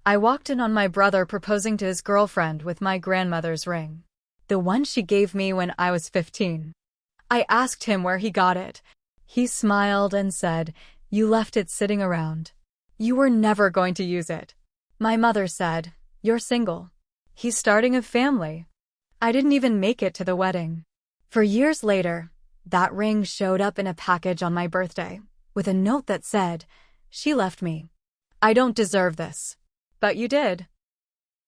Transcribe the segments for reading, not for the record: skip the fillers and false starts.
I walked in on my brother proposing to his girlfriend with my grandmother's ring. The one she gave me when I was 15. I asked him where he got it. He smiled and said, "You left it sitting around. You were never going to use it." My mother said, "You're single. He's starting a family." I didn't even make it to the wedding. For years later, that ring showed up in a package on my birthday, with a note that said, "She left me. I don't deserve this. But you did."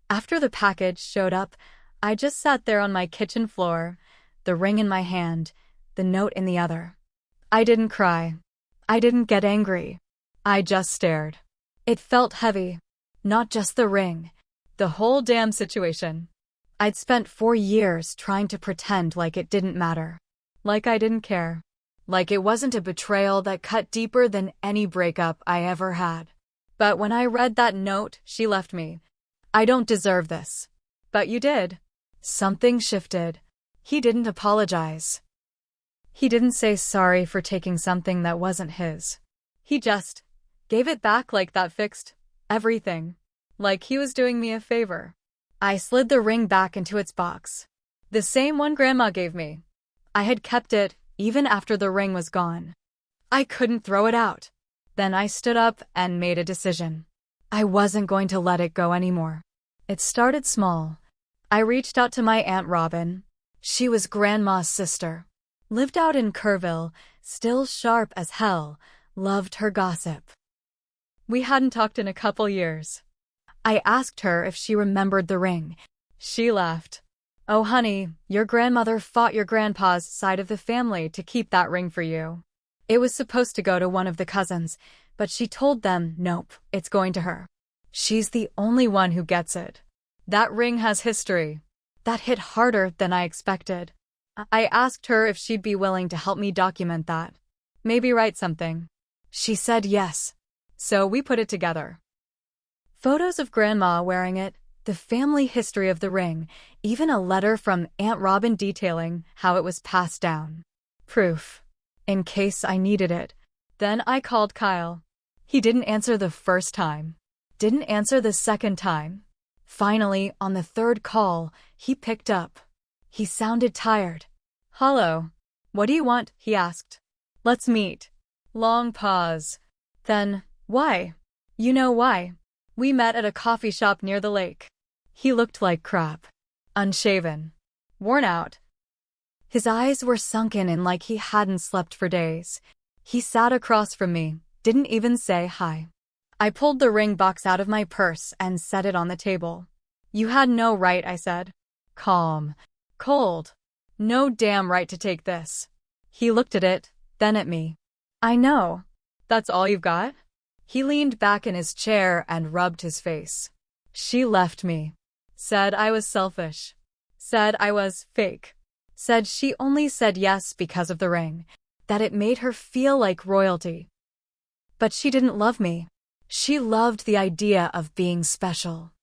After the package showed up, I just sat there on my kitchen floor, the ring in my hand, the note in the other. I didn't cry. I didn't get angry. I just stared. It felt heavy. Not just the ring. The whole damn situation. I'd spent 4 years trying to pretend like it didn't matter. Like I didn't care. Like it wasn't a betrayal that cut deeper than any breakup I ever had. But when I read that note, "She left me. I don't deserve this. But you did." Something shifted. He didn't apologize. He didn't say sorry for taking something that wasn't his. He just gave it back like that fixed everything. Like he was doing me a favor. I slid the ring back into its box. The same one Grandma gave me. I had kept it, even after the ring was gone. I couldn't throw it out. Then I stood up and made a decision. I wasn't going to let it go anymore. It started small. I reached out to my Aunt Robin. She was Grandma's sister. Lived out in Kerrville, still sharp as hell, loved her gossip. We hadn't talked in a couple years. I asked her if she remembered the ring. She laughed. "Oh honey, your grandmother fought your grandpa's side of the family to keep that ring for you. It was supposed to go to one of the cousins, but she told them, nope, it's going to her. She's the only one who gets it. That ring has history." That hit harder than I expected. I asked her if she'd be willing to help me document that. Maybe write something. She said yes. So we put it together. Photos of Grandma wearing it, the family history of the ring, even a letter from Aunt Robin detailing how it was passed down. Proof. In case I needed it. Then I called Kyle. He didn't answer the first time. Didn't answer the second time. Finally, on the third call, he picked up. He sounded tired. "Hello. What do you want?" he asked. "Let's meet." Long pause. Then, "Why?" "You know why. We met at a coffee shop near the lake." He looked like crap. Unshaven. Worn out. His eyes were sunken in like he hadn't slept for days. He sat across from me, didn't even say hi. I pulled the ring box out of my purse and set it on the table. "You had no right," I said. Calm. Cold. "No damn right to take this." He looked at it, then at me. "I know. That's all you've got?" He leaned back in his chair and rubbed his face. "She left me. Said I was selfish. Said I was fake. Said she only said yes because of the ring. That it made her feel like royalty. But she didn't love me. She loved the idea of being special."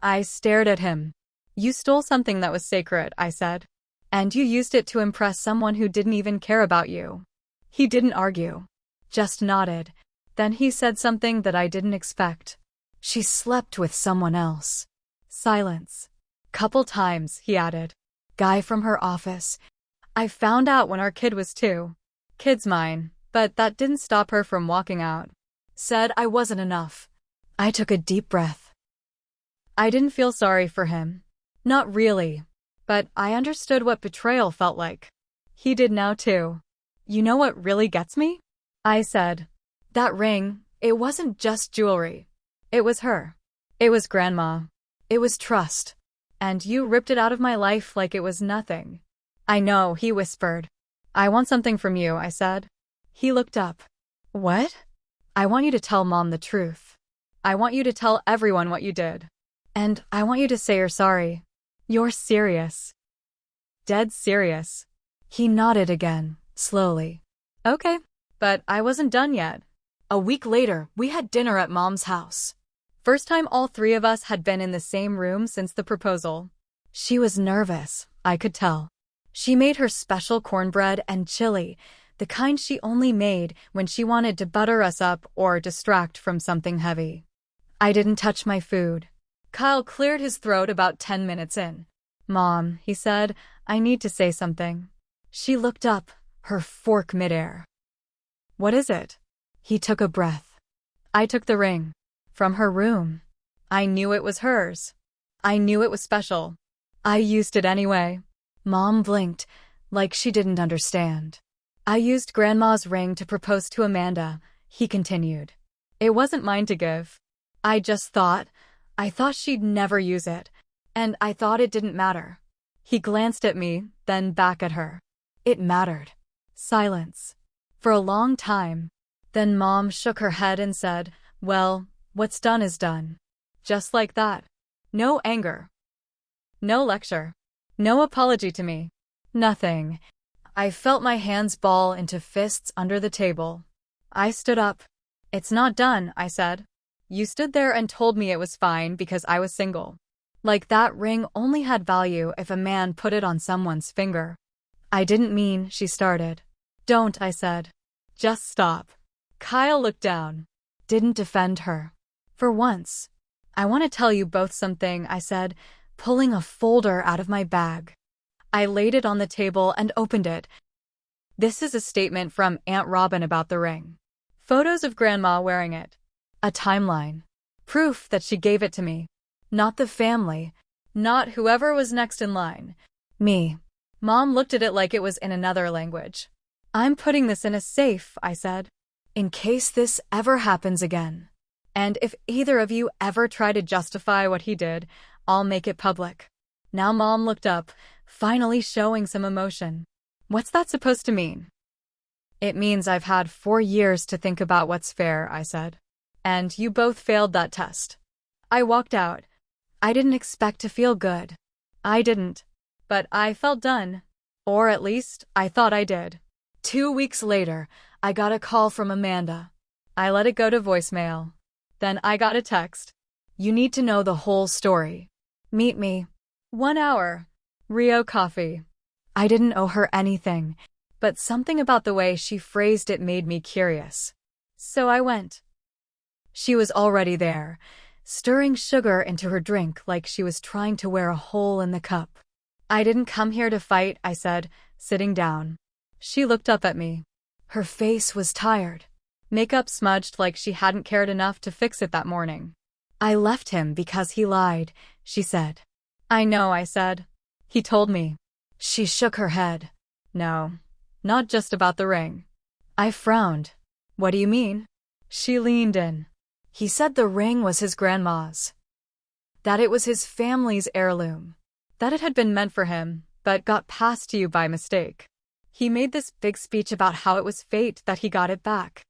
I stared at him. "You stole something that was sacred," I said. "And you used it to impress someone who didn't even care about you." He didn't argue. Just nodded. Then he said something that I didn't expect. "She slept with someone else." Silence. "Couple times," he added. "Guy from her office. I found out when our kid was 2. Kid's mine, but that didn't stop her from walking out. Said I wasn't enough." I took a deep breath. I didn't feel sorry for him. Not really. But I understood what betrayal felt like. He did now too. "You know what really gets me?" I said. "That ring, it wasn't just jewelry. It was her. It was Grandma. It was trust. And you ripped it out of my life like it was nothing." "I know," he whispered. "I want something from you," I said. He looked up. "What?" "I want you to tell Mom the truth. I want you to tell everyone what you did. And I want you to say you're sorry. You're serious." "Dead serious." He nodded again, slowly. "Okay." But I wasn't done yet. A week later, we had dinner at Mom's house. First time all 3 of us had been in the same room since the proposal. She was nervous, I could tell. She made her special cornbread and chili, the kind she only made when she wanted to butter us up or distract from something heavy. I didn't touch my food. Kyle cleared his throat about 10 minutes in. Mom, he said, I need to say something. She looked up, her fork midair. What is it? He took a breath. I took the ring. From her room. I knew it was hers. I knew it was special. I used it anyway. Mom blinked, like she didn't understand. I used Grandma's ring to propose to Amanda, he continued. It wasn't mine to give. I thought she'd never use it, and I thought it didn't matter. He glanced at me, then back at her. It mattered. Silence. For a long time. Then Mom shook her head and said, well, what's done is done. Just like that. No anger. No lecture. No apology to me. Nothing. I felt my hands ball into fists under the table. I stood up. It's not done, I said. You stood there and told me it was fine because I was single. Like that ring only had value if a man put it on someone's finger. I didn't mean, she started. Don't, I said. Just stop. Kyle looked down. Didn't defend her. For once. I want to tell you both something, I said, pulling a folder out of my bag. I laid it on the table and opened it. This is a statement from Aunt Robin about the ring. Photos of Grandma wearing it. A timeline. Proof that she gave it to me. Not the family. Not whoever was next in line. Me. Mom looked at it like it was in another language. I'm putting this in a safe, I said. In case this ever happens again. And if either of you ever try to justify what he did, I'll make it public. Now Mom looked up, finally showing some emotion. What's that supposed to mean? It means I've had 4 years to think about what's fair, I said. And you both failed that test. I walked out. I didn't expect to feel good. I didn't. But I felt done. Or at least, I thought I did. 2 weeks later, I got a call from Amanda. I let it go to voicemail. Then I got a text. You need to know the whole story. Meet me. 1 hour. Rio coffee. I didn't owe her anything, but something about the way she phrased it made me curious. So I went. She was already there, stirring sugar into her drink like she was trying to wear a hole in the cup. I didn't come here to fight, I said, sitting down. She looked up at me. Her face was tired. Makeup smudged like she hadn't cared enough to fix it that morning. I left him because he lied, she said. I know, I said. He told me. She shook her head. No, not just about the ring. I frowned. What do you mean? She leaned in. He said the ring was his grandma's. That it was his family's heirloom. That it had been meant for him, but got passed to you by mistake. He made this big speech about how it was fate that he got it back.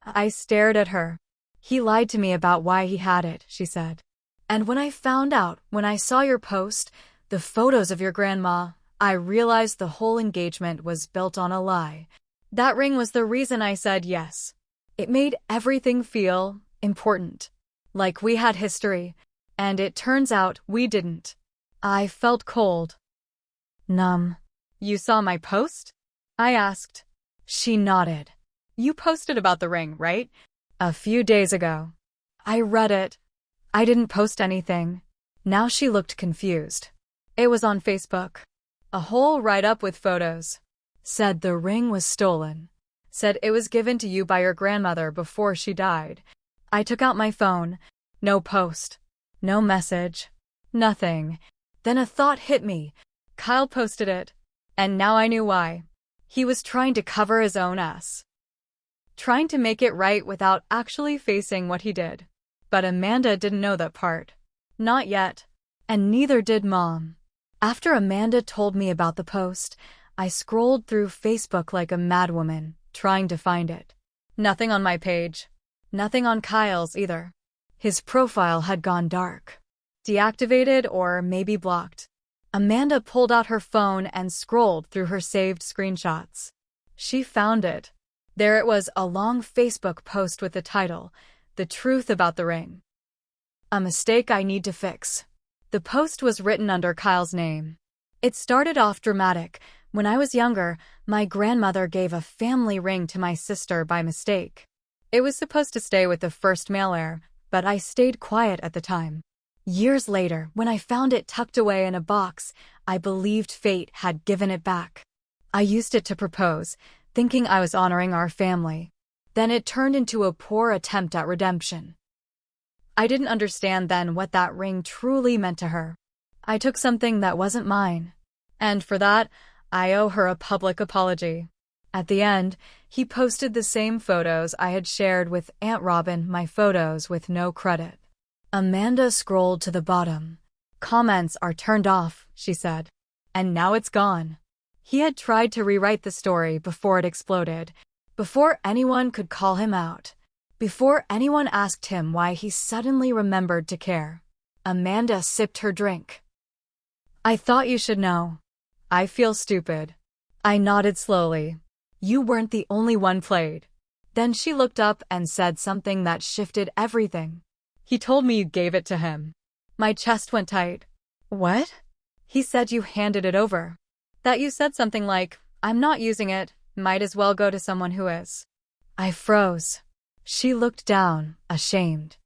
I stared at her. He lied to me about why he had it, she said. And when I found out, when I saw your post, the photos of your grandma, I realized the whole engagement was built on a lie. That ring was the reason I said yes. It made everything feel important. Like we had history. And it turns out we didn't. I felt cold. Numb. You saw my post? I asked. She nodded. You posted about the ring, right? A few days ago. I read it. I didn't post anything. Now she looked confused. It was on Facebook. A whole write-up with photos. Said the ring was stolen. Said it was given to you by your grandmother before she died. I took out my phone. No post. No message. Nothing. Then a thought hit me. Kyle posted it. And now I knew why. He was trying to cover his own ass. Trying to make it right without actually facing what he did. But Amanda didn't know that part. Not yet. And neither did Mom. After Amanda told me about the post, I scrolled through Facebook like a madwoman, trying to find it. Nothing on my page. Nothing on Kyle's either. His profile had gone dark. Deactivated or maybe blocked. Amanda pulled out her phone and scrolled through her saved screenshots. She found it. There it was, a long Facebook post with the title, The Truth About the Ring. A mistake I need to fix. The post was written under Kyle's name. It started off dramatic. When I was younger, my grandmother gave a family ring to my sister by mistake. It was supposed to stay with the first male heir, but I stayed quiet at the time. Years later, when I found it tucked away in a box, I believed fate had given it back. I used it to propose, thinking I was honoring our family. Then it turned into a poor attempt at redemption. I didn't understand then what that ring truly meant to her. I took something that wasn't mine. And for that, I owe her a public apology. At the end, he posted the same photos I had shared with Aunt Robin, my photos with no credit. Amanda scrolled to the bottom. Comments are turned off, she said. And now it's gone. He had tried to rewrite the story before it exploded, before anyone could call him out, before anyone asked him why he suddenly remembered to care. Amanda sipped her drink. I thought you should know. I feel stupid. I nodded slowly. You weren't the only one played. Then she looked up and said something that shifted everything. He told me you gave it to him. My chest went tight. What? He said you handed it over. That you said something like, I'm not using it, might as well go to someone who is. I froze. She looked down, ashamed.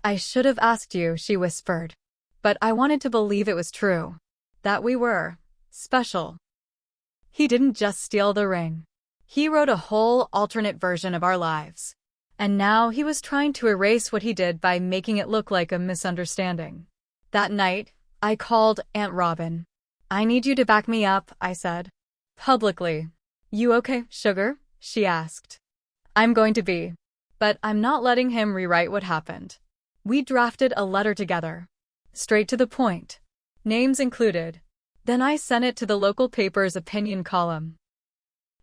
I should have asked you, she whispered. But I wanted to believe it was true. That we were special. He didn't just steal the ring. He wrote a whole alternate version of our lives. And now he was trying to erase what he did by making it look like a misunderstanding. That night, I called Aunt Robin. I need you to back me up, I said. Publicly. You okay, sugar? She asked. I'm going to be. But I'm not letting him rewrite what happened. We drafted a letter together. Straight to the point. Names included. Then I sent it to the local paper's opinion column.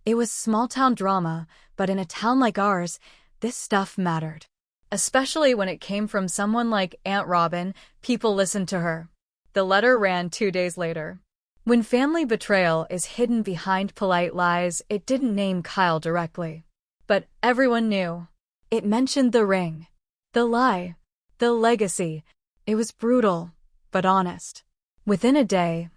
It was small-town drama, but in a town like ours, this stuff mattered. Especially when it came from someone like Aunt Robin, people listened to her. The letter ran 2 days later. When family betrayal is hidden behind polite lies, it didn't name Kyle directly. But everyone knew. It mentioned the ring. The lie. The legacy. It was brutal, but honest. Within a day,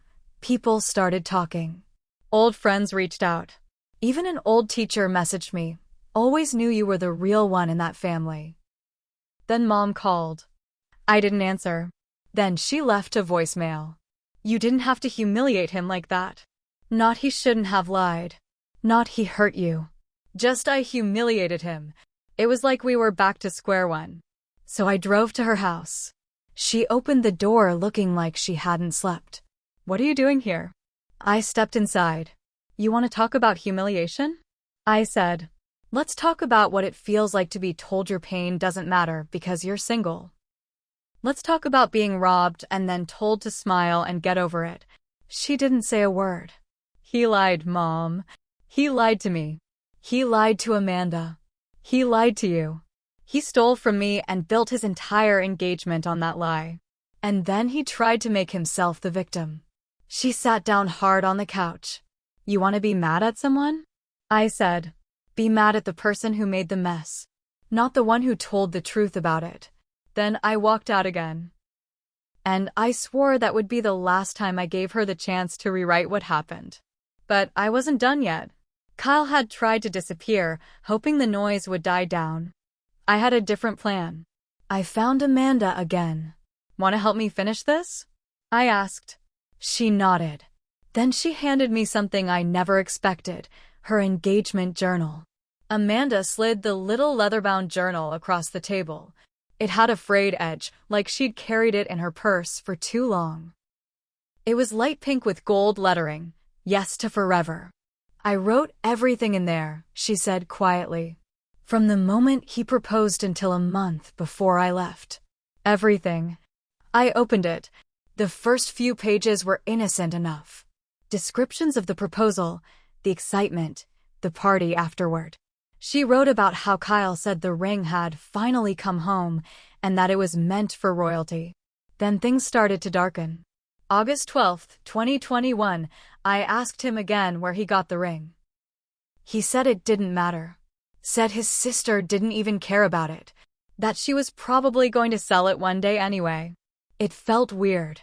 people started talking. Old friends reached out. Even an old teacher messaged me. Always knew you were the real one in that family. Then Mom called. I didn't answer. Then she left a voicemail. You didn't have to humiliate him like that. Not he shouldn't have lied. Not he hurt you. Just I humiliated him. It was like we were back to square one. So I drove to her house. She opened the door looking like she hadn't slept. What are you doing here? I stepped inside. You want to talk about humiliation? I said. Let's talk about what it feels like to be told your pain doesn't matter because you're single. Let's talk about being robbed and then told to smile and get over it. She didn't say a word. He lied, Mom. He lied to me. He lied to Amanda. He lied to you. He stole from me and built his entire engagement on that lie. And then he tried to make himself the victim. She sat down hard on the couch. You want to be mad at someone? I said. Be mad at the person who made the mess, not the one who told the truth about it. Then I walked out again. And I swore that would be the last time I gave her the chance to rewrite what happened. But I wasn't done yet. Kyle had tried to disappear, hoping the noise would die down. I had a different plan. I found Amanda again. Want to help me finish this? I asked. She nodded. Then she handed me something I never expected, her engagement journal. Amanda slid the little leather-bound journal across the table. It had a frayed edge, like she'd carried it in her purse for too long. It was light pink with gold lettering, yes to forever. I wrote everything in there, she said quietly. From the moment he proposed until a month before I left. Everything. I opened it. The first few pages were innocent enough. Descriptions of the proposal, the excitement, the party afterward. She wrote about how Kyle said the ring had finally come home and that it was meant for royalty. Then things started to darken. August 12, 2021, I asked him again where he got the ring. He said it didn't matter. Said his sister didn't even care about it. That she was probably going to sell it one day anyway. It felt weird.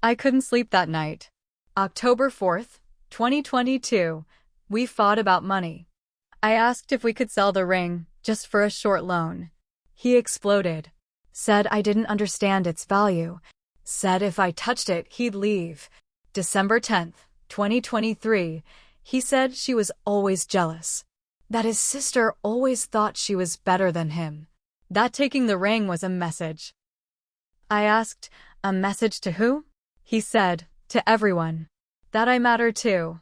I couldn't sleep that night. October 4th, 2022, we fought about money. I asked if we could sell the ring, just for a short loan. He exploded. Said I didn't understand its value. Said if I touched it, he'd leave. December 10th, 2023. He said she was always jealous. That his sister always thought she was better than him. That taking the ring was a message. I asked, a message to who? He said, to everyone. That I matter too.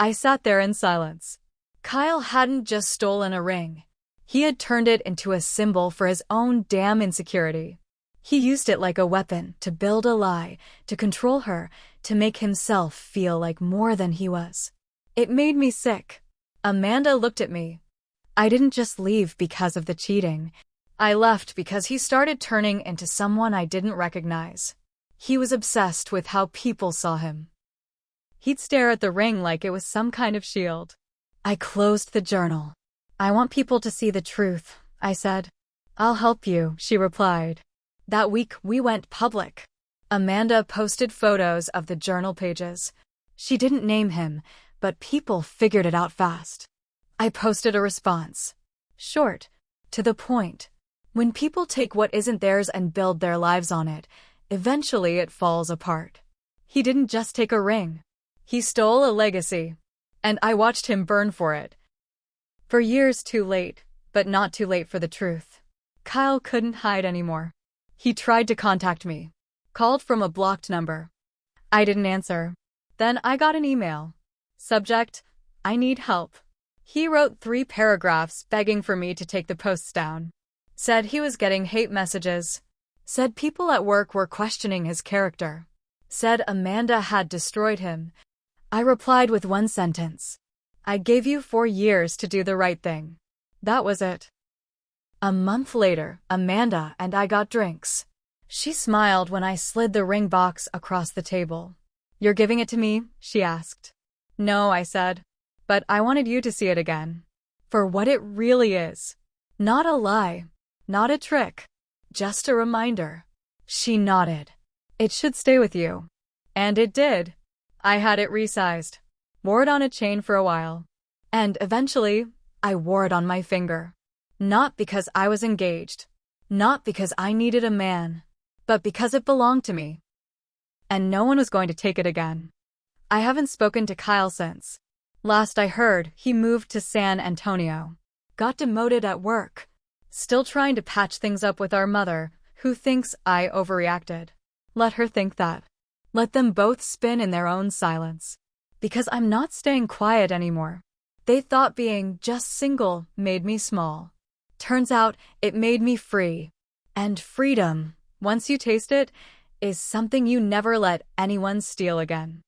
I sat there in silence. Kyle hadn't just stolen a ring. He had turned it into a symbol for his own damn insecurity. He used it like a weapon to build a lie, to control her, to make himself feel like more than he was. It made me sick. Amanda looked at me. I didn't just leave because of the cheating. I left because he started turning into someone I didn't recognize. He was obsessed with how people saw him. He'd stare at the ring like it was some kind of shield. I closed the journal. I want people to see the truth, I said. I'll help you, she replied. That week we went public. Amanda posted photos of the journal pages. She didn't name him, but people figured it out fast. I posted a response. Short, to the point. When people take what isn't theirs and build their lives on it, eventually it falls apart. He didn't just take a ring. He stole a legacy. And I watched him burn for it. For years too late, but not too late for the truth. Kyle couldn't hide anymore. He tried to contact me. Called from a blocked number. I didn't answer. Then I got an email. Subject, I need help. He wrote 3 paragraphs begging for me to take the posts down. Said he was getting hate messages. Said people at work were questioning his character. Said Amanda had destroyed him. I replied with 1 sentence. I gave you 4 years to do the right thing. That was it. A month later, Amanda and I got drinks. She smiled when I slid the ring box across the table. You're giving it to me? She asked. No, I said. But I wanted you to see it again. For what it really is. Not a lie. Not a trick. Just a reminder. She nodded. It should stay with you. And it did. I had it resized. Wore it on a chain for a while. And eventually, I wore it on my finger. Not because I was engaged. Not because I needed a man. But because it belonged to me. And no one was going to take it again. I haven't spoken to Kyle since. Last I heard, he moved to San Antonio. Got demoted at work. Still trying to patch things up with our mother, who thinks I overreacted. Let her think that. Let them both spin in their own silence. Because I'm not staying quiet anymore. They thought being just single made me small. Turns out it made me free. And freedom, once you taste it, is something you never let anyone steal again.